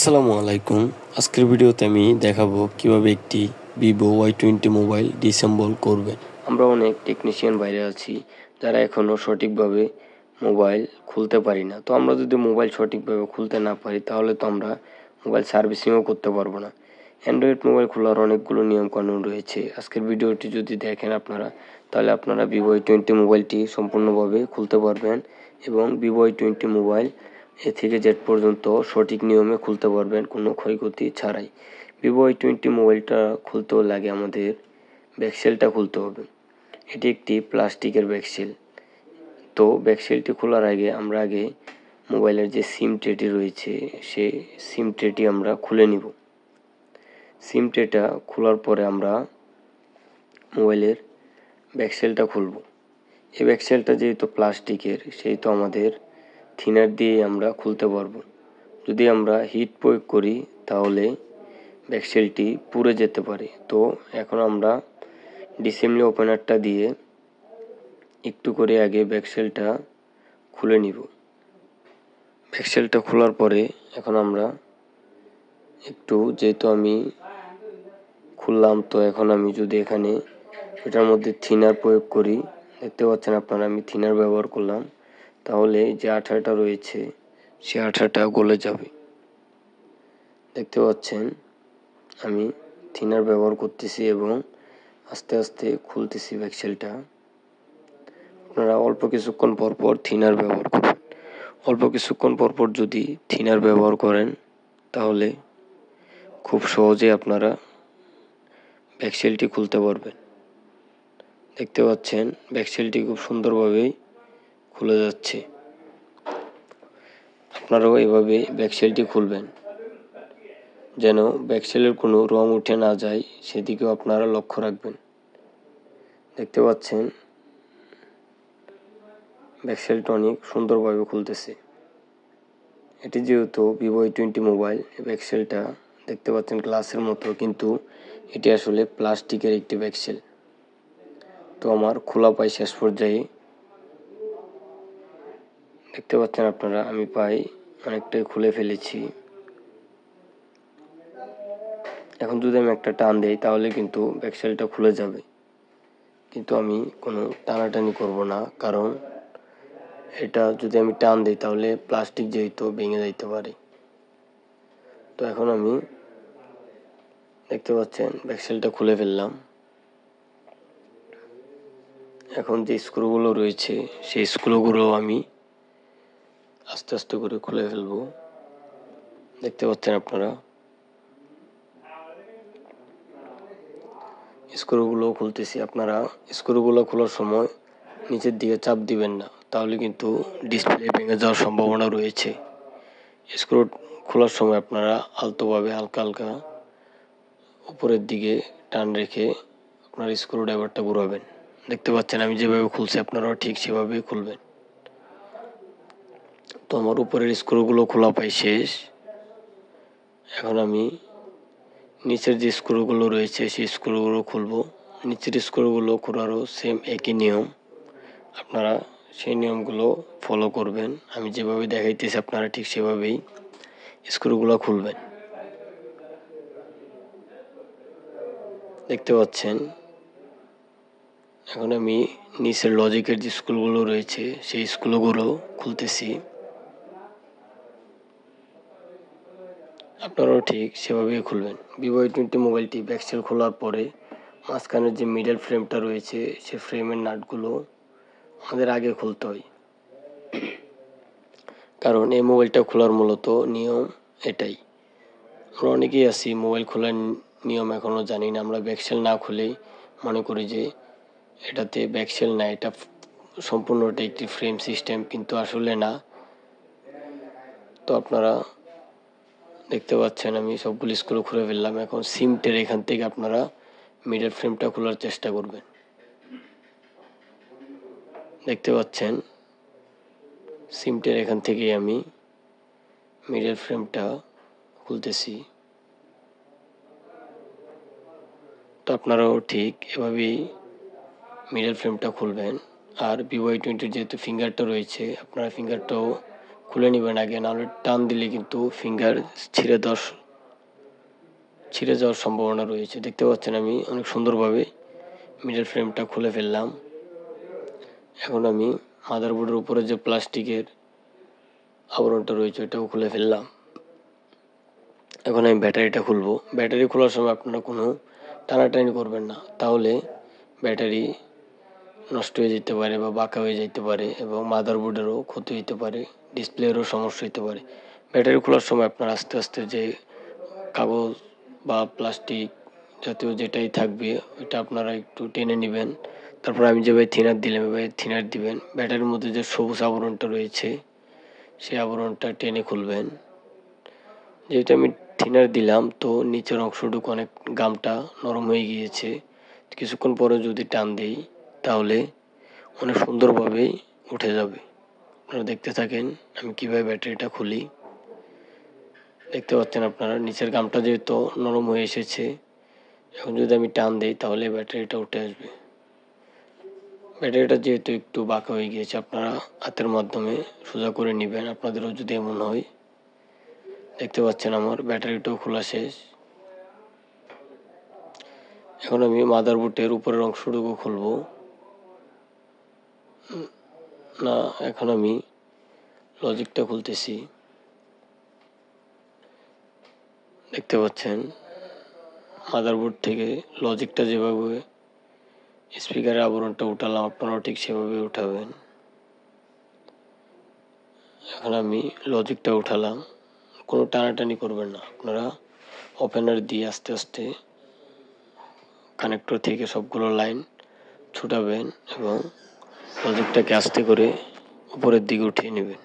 আসসালামু আলাইকুম। আজকের ভিডিওতে আমি দেখাবো কিভাবে একটি ভিভো Y20 মোবাইল ডিসেম্বল করবেন। আমরা অনেক টেকনিশিয়ান বাইরে আছি যারা এখনও সঠিকভাবে মোবাইল খুলতে পারি না। তো আমরা যদি মোবাইল সঠিকভাবে খুলতে না পারি তাহলে তো আমরা মোবাইল সার্ভিসিংও করতে পারবো না। অ্যান্ড্রয়েড মোবাইল খোলার অনেকগুলো নিয়মকানুন রয়েছে। আজকের ভিডিওটি যদি দেখেন আপনারা তাহলে আপনারা ভিভো Y20 মোবাইলটি সম্পূর্ণভাবে খুলতে পারবেন এবং ভিভো Y20 মোবাইল এ থেকে জেড পর্যন্ত সঠিক নিয়মে খুলতে পারবেন কোনো ক্ষয়ক্ষতি ছাড়াই। ভিভো Y20 মোবাইলটা খুলতেও লাগে আমাদের ব্যাকসেলটা খুলতে হবে। এটি একটি প্লাস্টিকের ব্যাকসেল। তো ব্যাকসেলটি খোলার আগে আমরা মোবাইলের যে সিম ট্রেটি রয়েছে সে সিম ট্রেটি আমরা খুলে নিব। সিম ট্রেটা খোলার পরে আমরা মোবাইলের ব্যাকসেলটা খুলব। এই ব্যাকসেলটা যেহেতু প্লাস্টিকের সেহেতু আমাদের থিনার দিয়ে আমরা খুলতে পারবো। যদি আমরা হিট প্রয়োগ করি তাহলে ব্যাকসেলটি পুড়ে যেতে পারে। তো এখন আমরা ডিসেম্বলি ওপেনারটা দিয়ে একটু করে আগে ব্যাকসেলটা খুলে নিব। ব্যাকসেলটা খোলার পরে এখন আমরা যেহেতু আমি খুললাম তো এখন আমি যদি এখানে এটার মধ্যে থিনার প্রয়োগ করি, দেখতে পাচ্ছেন আপনারা আমি থিনার ব্যবহার করলাম, তাহলে যে আঠাটা রয়েছে সে আঠাটা গলে যাবে। দেখতে পাচ্ছেন আমি থিনার ব্যবহার করতেছি এবং আস্তে আস্তে খুলতেছি ব্যাকসেলটা। আপনারা অল্প কিছুক্ষণ পর পর থিনার ব্যবহার করবেন। অল্প কিছুক্ষণ পর পর যদি থিনার ব্যবহার করেন তাহলে খুব সহজে আপনারা ব্যাকসেলটি খুলতে পারবেন। দেখতে পাচ্ছেন ব্যাকসেলটি খুব সুন্দরভাবেই খুলে যাচ্ছে। আপনারাও এভাবে ব্যাকসেলটি খুলবেন যেন ব্যাকসেলের কোনো রং উঠে না যায়, সেদিকেও আপনারা লক্ষ্য রাখবেন। দেখতে পাচ্ছেন ব্যাকসেলটা অনেক সুন্দরভাবে খুলতেছে। এটি যেহেতু ভিভো Y20 মোবাইল, ব্যাকসেলটা দেখতে পাচ্ছেন গ্লাসের মতো, কিন্তু এটি আসলে প্লাস্টিকের একটি ব্যাকসেল। তো আমার খোলা পাই শেষ পর্যায়ে। দেখতে পাচ্ছেন আপনারা আমি অনেকটাই খুলে ফেলেছি। এখন যদি আমি একটা টান দেই তাহলে কিন্তু ব্যাকসেলটা খুলে যাবে, কিন্তু আমি কোনো টানাটানি করব না, কারণ এটা যদি আমি টান দিই তাহলে প্লাস্টিক যেহেতু ভেঙে যাইতে পারে। তো এখন আমি দেখতে পাচ্ছেন ব্যাকসেলটা খুলে ফেললাম। এখন যে স্ক্রুগুলো রয়েছে সেই স্ক্রুগুলো আমি আস্তে আস্তে করে খুলে ফেলবো। দেখতে পাচ্ছেন আপনারা স্ক্রুগুলো খুলতেছি। আপনারা স্ক্রুগুলো খোলার সময় নিচের দিকে চাপ দিবেন না, তাহলে কিন্তু ডিসপ্লে ভেঙে যাওয়ার সম্ভাবনা রয়েছে। স্ক্রু খোলার সময় আপনারা আলতোভাবে হালকা হালকা উপরের দিকে টান রেখে আপনার স্ক্রু ড্রাইভারটা ঘুরাবেন। দেখতে পাচ্ছেন আমি যেভাবে খুলছি আপনারাও ঠিক সেভাবেই খুলবেন। তো আমার উপরের স্ক্রুগুলো খোলা পাই শেষ। এখন আমি নিচের যে স্ক্রুগুলো রয়েছে সেই স্ক্রুগুলো খুলবো। নিচের স্ক্রুগুলো খোলারও সেম একই নিয়ম, আপনারা সেই নিয়মগুলো ফলো করবেন। আমি যেভাবে দেখাইতেছি আপনারা ঠিক সেভাবেই স্ক্রুগুলো খুলবেন। দেখতে পাচ্ছেন এখন আমি নিচের লজিকের যে স্ক্রুগুলো রয়েছে সেই স্ক্রুগুলো খুলতেছি। আপনারাও ঠিক সেভাবেই খুলবেন। ভিভো Y20 মোবাইলটি ব্যাকসেল খোলার পরে মাঝখানের যে মিডল ফ্রেমটা রয়েছে সে ফ্রেমের নাটগুলো আমাদের আগে খুলতে হয়, কারণ এই মোবাইলটা খোলার মূলত নিয়ম এটাই। আমরা অনেকেই আছি মোবাইল খোলার নিয়ম এখনও জানি না। আমরা ব্যাকসেল না খুলেই মনে করি যে এটাতে ব্যাকসেল না, এটা সম্পূর্ণটা একটি ফ্রেম সিস্টেম, কিন্তু আসলে না। তো আপনারা দেখতে পাচ্ছেন আমি সবগুলো স্ক্রু খুলে ফেললাম। এখন সিমটের এখান থেকে আপনারা মিডল ফ্রেমটা খোলার চেষ্টা করবেন। দেখতে পাচ্ছেন সিমটের এখান থেকেই আমি মিডল ফ্রেমটা খুলতেছি। তো আপনারাও ঠিক এভাবেই মিডল ফ্রেমটা খুলবেন। আর ভিভো Y20 যেহেতু ফিঙ্গারটা রয়েছে, আপনারা ফিঙ্গারটাও খুলে নেবেন আগে, নাহলে টান দিলে কিন্তু ফিঙ্গার ছিঁড়ে যাওয়ার সম্ভাবনা রয়েছে। দেখতে পাচ্ছেন আমি অনেক সুন্দরভাবে মিডল ফ্রেমটা খুলে ফেললাম। এখন আমি মাদারবোর্ডের উপরে যে প্লাস্টিকের আবরণটা রয়েছে ওটাও খুলে ফেললাম। এখন আমি ব্যাটারিটা খুলবো। ব্যাটারি খোলার সময় আপনারা কোনো টানাটানি করবেন না, তাহলে ব্যাটারি নষ্ট হয়ে যেতে পারে বা বাঁকা হয়ে যেতে পারে এবং মাদারবোর্ডেরও ক্ষতি হতে পারে, ডিসপ্লেরও সমস্যা হতে পারে। ব্যাটারি খোলার সময় আপনারা আস্তে আস্তে যে কাগজ বা প্লাস্টিক জাতীয় যেটাই থাকবে ওইটা আপনারা একটু টেনে নেবেন। তারপর আমি যেভাবে থিনার দিলাম এভাবে থিনার দিবেন। ব্যাটারির মধ্যে যে সবুজ আবরণটা রয়েছে সেই আবরণটা টেনে খুলবেন। যেহেতু আমি থিনার দিলাম তো নিচের অংশটুকু অনেক গামটা নরম হয়ে গিয়েছে। কিছুক্ষণ পরে যদি টান দিই তাহলে অনেক সুন্দরভাবেই উঠে যাবে। আপনারা দেখতে থাকেন আমি কিভাবে ব্যাটারিটা খুলি। দেখতে পাচ্ছেন আপনারা নিচের গামটা যেহেতু নরম হয়ে এসেছে, এখন যদি আমি টান দিই তাহলে ব্যাটারিটা উঠে আসবে। ব্যাটারিটা যেহেতু একটু বাঁকা হয়ে গিয়েছে আপনারা হাতের মাধ্যমে সোজা করে নেবেন, আপনাদেরও যদি এমন হয়। দেখতে পাচ্ছেন আমার ব্যাটারিটাও খোলা শেষ। এখন আমি মাদারবোর্ডের উপরের অংশটুকু খুলবো না, এখন আমি লজিকটা খুলতেছি। দেখতে পাচ্ছেন মাদারবোর্ড থেকে লজিকটা যেভাবে স্পিকারের আবরণটা উঠালাম আপনারাও ঠিক সেভাবে উঠাবেন। এখন আমি লজিকটা উঠালাম, কোনো টানাটানি করবেন না, আপনারা ওপেনার দিয়ে আস্তে আস্তে কানেক্টর থেকে সবগুলো লাইন ছুটাবেন এবং লজিকটাকে আস্তে করে উপরের দিকে উঠিয়ে নেবেন।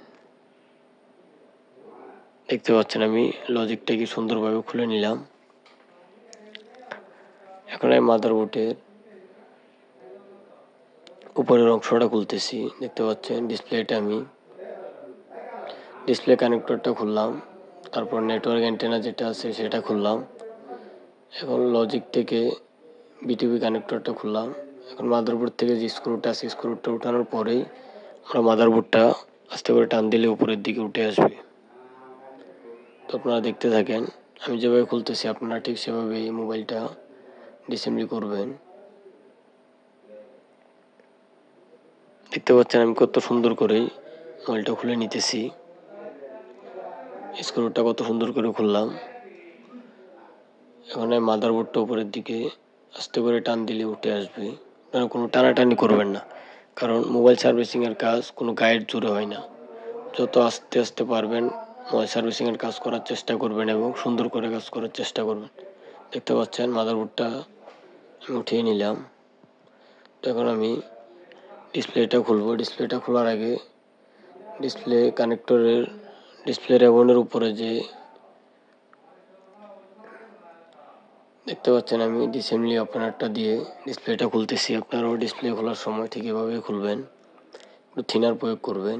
দেখতে পাচ্ছেন আমি লজিকটাকে সুন্দরভাবে খুলে নিলাম। এখন আমি মাদারবোর্ডের উপরের অংশটা খুলতেছি। দেখতে পাচ্ছেন ডিসপ্লে কানেক্টরটা খুললাম, তারপর নেটওয়ার্ক অ্যান্টেনা যেটা আছে সেটা খুললাম। এখন লজিক থেকে বিটিভি কানেক্টরটা খুললাম। এখন মাদারবোর্ড থেকে যে স্ক্রুটা আছে স্ক্রুটা উঠানোর পরেই আমরা মাদারবোর্ডটা আস্তে করে টান দিলে উপরের দিকে উঠে আসবে। তো আপনারা দেখতে থাকেন আমি যেভাবে খুলতেছি আপনারা ঠিক সেভাবে এই মোবাইলটা ডিসেম্বলি করবেন। দেখতে পাচ্ছেন আমি কত সুন্দর করে মোবাইলটা খুলে নিতেছি। স্ক্রুটা কত সুন্দর করে খুললাম। এখন আমি মাদারবোর্ডটা উপরের দিকে আস্তে করে টান দিলে উঠে আসবে। আপনারা কোনো টানাটানি করবেন না, কারণ মোবাইল সার্ভিসিংয়ের কাজ কোনো গাইড জুড়ে হয় না। যত আস্তে আস্তে পারবেন মোবাইল সার্ভিসিংয়ের কাজ করার চেষ্টা করবেন এবং সুন্দর করে কাজ করার চেষ্টা করবেন। দেখতে পাচ্ছেন মাদারবোর্ডটা আমি উঠিয়ে নিলাম। তো এখন আমি ডিসপ্লেটা খুলবো। ডিসপ্লেটা খোলার আগে ডিসপ্লে রেবনের উপরে যে দেখতে পাচ্ছেন আমি ডিসেম্বলি ওপেনারটা দিয়ে ডিসপ্লেটা খুলতেছি। আপনারাও ডিসপ্লে খোলার সময় ঠিক এভাবেই খুলবেন, একটু থিনার প্রয়োগ করবেন।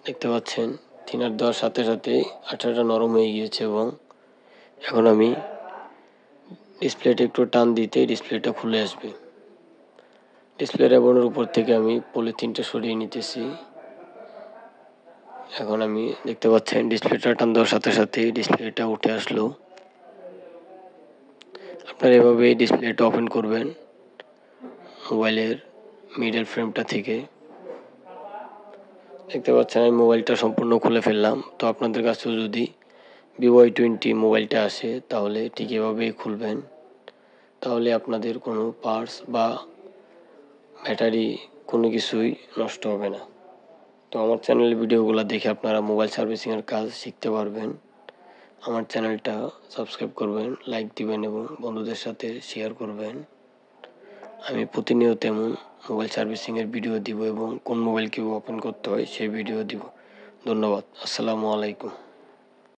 দেখতে পাচ্ছেন থিনার দেওয়ার সাথে সাথে আঠাটা নরম হয়ে গিয়েছে এবং এখন আমি ডিসপ্লেটা একটু টান দিতে ডিসপ্লেটা খুলে আসবে। ডিসপ্লে রেবনের উপর থেকে আমি পলিথিনটা সরিয়ে নিতেছি। এখন আমি দেখতে পাচ্ছেন ডিসপ্লেটা টান দেওয়ার সাথে সাথে ডিসপ্লেটা উঠে আসলো। আপনারা এভাবে ডিসপ্লেটা ওপেন করবেন মোবাইলের মিডল ফ্রেমটা থেকে। দেখতে পাচ্ছেন আমি মোবাইলটা সম্পূর্ণ খুলে ফেললাম। তো আপনাদের কাছেও যদি ভিভো Y20 মোবাইলটা আসে তাহলে ঠিক এভাবেই খুলবেন, তাহলে আপনাদের কোনো পার্টস বা ব্যাটারি কোনো কিছুই নষ্ট হবে না। তো আমার চ্যানেলের ভিডিওগুলো দেখে আপনারা মোবাইল সার্ভিসিংয়ের কাজ শিখতে পারবেন। আমার চ্যানেলটা সাবস্ক্রাইব করবেন, লাইক দিবেন এবং বন্ধুদের সাথে শেয়ার করবেন। আমি প্রতিনিয়ত এমন মোবাইল সার্ভিসিংয়ের ভিডিও দিব এবং কোন মোবাইল কীভাবে ওপেন করতে হয় সেই ভিডিও দিব। ধন্যবাদ। আসসালামু আলাইকুম।